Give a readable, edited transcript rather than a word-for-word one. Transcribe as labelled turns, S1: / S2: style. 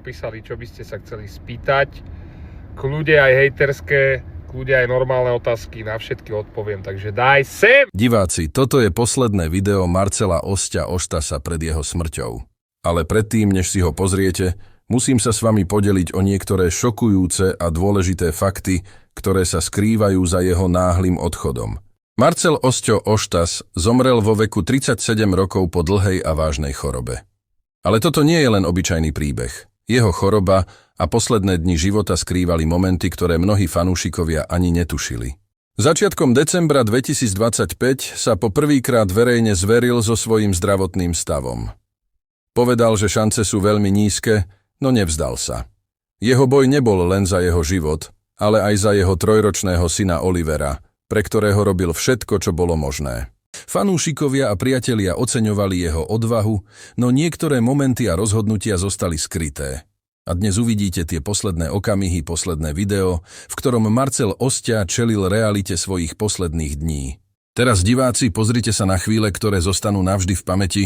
S1: Písali, čo by ste sa chceli spýtať. Kľude aj hejterské, kľude aj normálne otázky, na všetky odpoviem, takže daj sem!
S2: Diváci, toto je posledné video Marcela Osťa Oštasa pred jeho smrťou. Ale predtým, než si ho pozriete, musím sa s vami podeliť o niektoré šokujúce a dôležité fakty, ktoré sa skrývajú za jeho náhlym odchodom. Marcel Osťo Oštas zomrel vo veku 37 rokov po dlhej a vážnej chorobe. Ale toto nie je len obyčajný príbeh. Jeho choroba a posledné dni života skrývali momenty, ktoré mnohí fanúšikovia ani netušili. Začiatkom decembra 2025 sa po prvýkrát verejne zveril so svojím zdravotným stavom. Povedal, že šance sú veľmi nízke, no nevzdal sa. Jeho boj nebol len za jeho život, ale aj za jeho trojročného syna Olivera, pre ktorého robil všetko, čo bolo možné. Fanúšikovia a priatelia oceňovali jeho odvahu, no niektoré momenty a rozhodnutia zostali skryté. A dnes uvidíte tie posledné okamihy, posledné video, v ktorom Marcel Osťa čelil realite svojich posledných dní. Teraz diváci, pozrite sa na chvíle, ktoré zostanú navždy v pamäti.